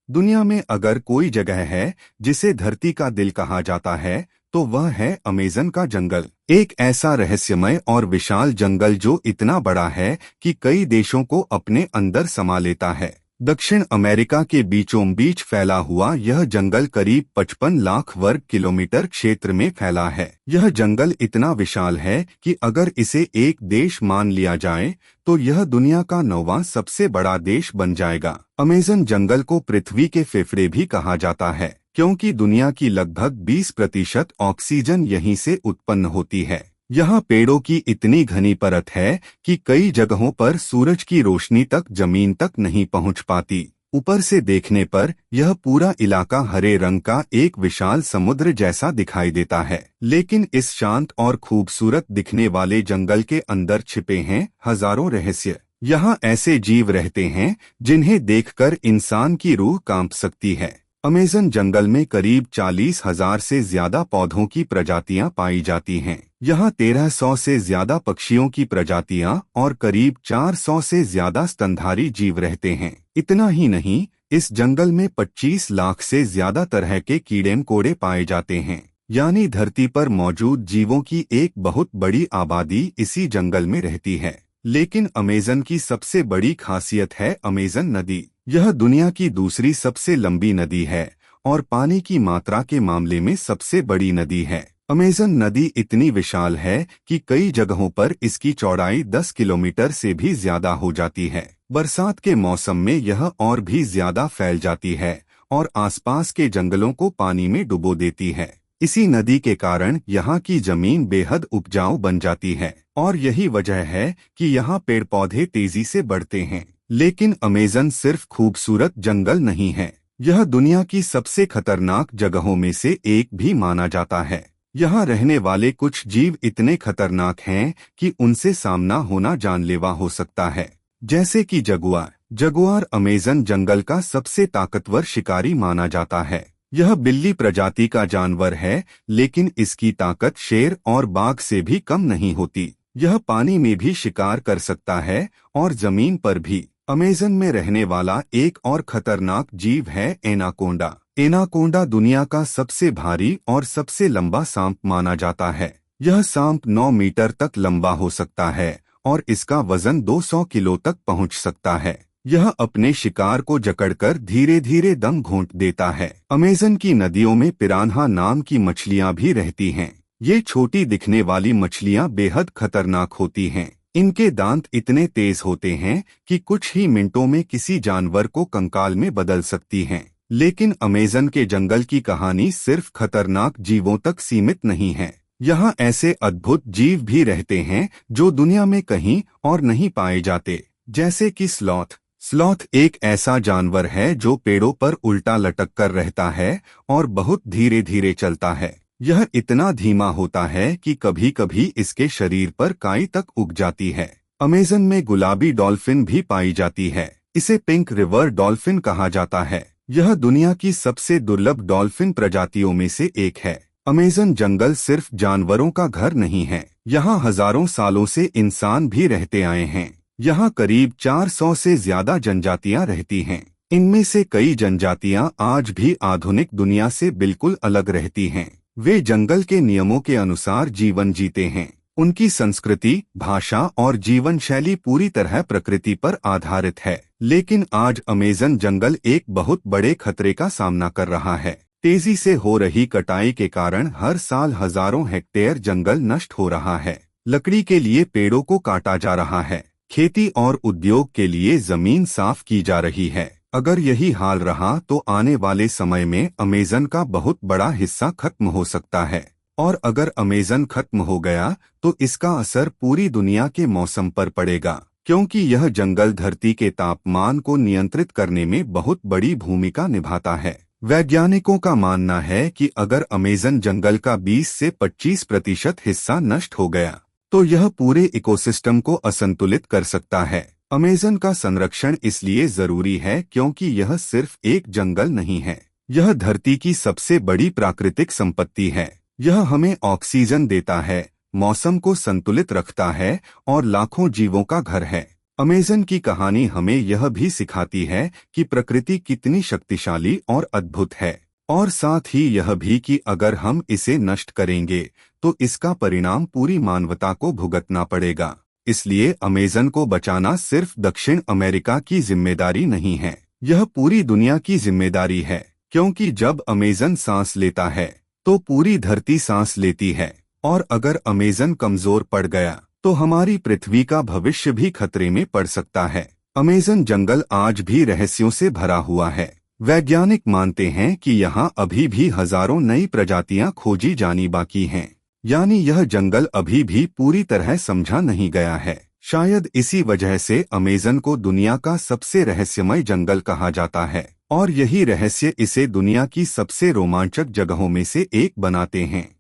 दुनिया में अगर कोई जगह है जिसे धरती का दिल कहा जाता है तो वह है अमेज़न का जंगल। एक ऐसा रहस्यमय और विशाल जंगल जो इतना बड़ा है कि कई देशों को अपने अंदर समा लेता है। दक्षिण अमेरिका के बीचों बीच फैला हुआ यह जंगल करीब 55 लाख वर्ग किलोमीटर क्षेत्र में फैला है। यह जंगल इतना विशाल है कि अगर इसे एक देश मान लिया जाए तो यह दुनिया का 9वां सबसे बड़ा देश बन जाएगा। अमेज़न जंगल को पृथ्वी के फेफड़े भी कहा जाता है क्योंकि दुनिया की लगभग 20% ऑक्सीजन यहीं से उत्पन्न होती है। यहाँ पेड़ों की इतनी घनी परत है कि कई जगहों पर सूरज की रोशनी तक जमीन तक नहीं पहुँच पाती। ऊपर से देखने पर यह पूरा इलाका हरे रंग का एक विशाल समुद्र जैसा दिखाई देता है। लेकिन इस शांत और खूबसूरत दिखने वाले जंगल के अंदर छिपे हैं हजारों रहस्य। यहाँ ऐसे जीव रहते हैं जिन्हें देखकर इंसान की रूह कांप सकती है। अमेज़न जंगल में करीब 40,000 से ज्यादा पौधों की प्रजातियां पाई जाती हैं। यहाँ 1300 से ज्यादा पक्षियों की प्रजातियां और करीब 400 से ज्यादा स्तनधारी जीव रहते हैं। इतना ही नहीं, इस जंगल में 25 लाख से ज्यादा तरह के कीड़े मकोड़े पाए जाते हैं। यानी धरती पर मौजूद जीवों की एक बहुत बड़ी आबादी इसी जंगल में रहती है। लेकिन अमेज़न की सबसे बड़ी खासियत है अमेज़न नदी। यह दुनिया की दूसरी सबसे लंबी नदी है और पानी की मात्रा के मामले में सबसे बड़ी नदी है। अमेज़न नदी इतनी विशाल है कि कई जगहों पर इसकी चौड़ाई 10 किलोमीटर से भी ज्यादा हो जाती है। बरसात के मौसम में यह और भी ज्यादा फैल जाती है और आसपास के जंगलों को पानी में डुबो देती है। इसी नदी के कारण यहाँ की जमीन बेहद उपजाऊ बन जाती है और यही वजह है कि यहाँ पेड़ पौधे तेजी से बढ़ते हैं। लेकिन अमेज़न सिर्फ खूबसूरत जंगल नहीं है, यह दुनिया की सबसे खतरनाक जगहों में से एक भी माना जाता है। यहाँ रहने वाले कुछ जीव इतने खतरनाक हैं कि उनसे सामना होना जानलेवा हो सकता है। जैसे कि जगुआर। जगुआर अमेज़न जंगल का सबसे ताकतवर शिकारी माना जाता है। यह बिल्ली प्रजाति का जानवर है, लेकिन इसकी ताकत शेर और बाघ से भी कम नहीं होती। यह पानी में भी शिकार कर सकता है और जमीन पर भी। अमेज़न में रहने वाला एक और खतरनाक जीव है एनाकोंडा। एनाकोंडा दुनिया का सबसे भारी और सबसे लंबा सांप माना जाता है। यह सांप 9 मीटर तक लंबा हो सकता है और इसका वजन 200 किलो तक पहुंच सकता है। यह अपने शिकार को जकड़कर धीरे धीरे दम घोंट देता है। अमेज़न की नदियों में पिरान्हा नाम की मछलियां भी रहती हैं। ये छोटी दिखने वाली मछलियां बेहद खतरनाक होती हैं। इनके दांत इतने तेज होते हैं कि कुछ ही मिनटों में किसी जानवर को कंकाल में बदल सकती हैं। लेकिन अमेज़न के जंगल की कहानी सिर्फ खतरनाक जीवों तक सीमित नहीं है। यहाँ ऐसे अद्भुत जीव भी रहते हैं जो दुनिया में कहीं और नहीं पाए जाते, जैसे कि स्लॉथ। स्लॉथ एक ऐसा जानवर है जो पेड़ों पर उल्टा लटक कर रहता है और बहुत धीरे धीरे चलता है। यह इतना धीमा होता है कि कभी कभी इसके शरीर पर काई तक उग जाती है। अमेज़न में गुलाबी डॉल्फिन भी पाई जाती है। इसे पिंक रिवर डॉल्फिन कहा जाता है। यह दुनिया की सबसे दुर्लभ डॉल्फिन प्रजातियों में से एक है। अमेज़न जंगल सिर्फ जानवरों का घर नहीं है, यहाँ हजारों सालों से इंसान भी रहते आए हैं। यहाँ करीब 400 से ज्यादा जनजातियां रहती हैं। इनमें से कई जनजातियां आज भी आधुनिक दुनिया से बिल्कुल अलग रहती हैं। वे जंगल के नियमों के अनुसार जीवन जीते हैं। उनकी संस्कृति, भाषा और जीवन शैली पूरी तरह प्रकृति पर आधारित है। लेकिन आज अमेज़न जंगल एक बहुत बड़े खतरे का सामना कर रहा है। तेजी से हो रही कटाई के कारण हर साल हजारों हेक्टेयर जंगल नष्ट हो रहा है। लकड़ी के लिए पेड़ों को काटा जा रहा है। खेती और उद्योग के लिए जमीन साफ की जा रही है। अगर यही हाल रहा तो आने वाले समय में अमेज़न का बहुत बड़ा हिस्सा खत्म हो सकता है। और अगर अमेज़न खत्म हो गया तो इसका असर पूरी दुनिया के मौसम पर पड़ेगा, क्योंकि यह जंगल धरती के तापमान को नियंत्रित करने में बहुत बड़ी भूमिका निभाता है। वैज्ञानिकों का मानना है कि अगर अमेज़न जंगल का 20 से 25% हिस्सा नष्ट हो गया तो यह पूरे इकोसिस्टम को असंतुलित कर सकता है। अमेज़न का संरक्षण इसलिए जरूरी है क्योंकि यह सिर्फ एक जंगल नहीं है, यह धरती की सबसे बड़ी प्राकृतिक संपत्ति है। यह हमें ऑक्सीजन देता है, मौसम को संतुलित रखता है और लाखों जीवों का घर है। अमेज़न की कहानी हमें यह भी सिखाती है कि प्रकृति कितनी शक्तिशाली और अद्भुत है, और साथ ही यह भी कि अगर हम इसे नष्ट करेंगे तो इसका परिणाम पूरी मानवता को भुगतना पड़ेगा। इसलिए अमेज़न को बचाना सिर्फ दक्षिण अमेरिका की जिम्मेदारी नहीं है, यह पूरी दुनिया की जिम्मेदारी है, क्योंकि जब अमेज़न सांस लेता है तो पूरी धरती सांस लेती है, और अगर अमेज़न कमजोर पड़ गया तो हमारी पृथ्वी का भविष्य भी खतरे में पड़ सकता है। अमेज़न जंगल आज भी रहस्यों से भरा हुआ है। वैज्ञानिक मानते हैं कि यहाँ अभी भी हजारों नई प्रजातियां खोजी जानी बाकी हैं, यानी यह जंगल अभी भी पूरी तरह समझा नहीं गया है। शायद इसी वजह से अमेज़न को दुनिया का सबसे रहस्यमय जंगल कहा जाता है, और यही रहस्य इसे दुनिया की सबसे रोमांचक जगहों में से एक बनाते हैं।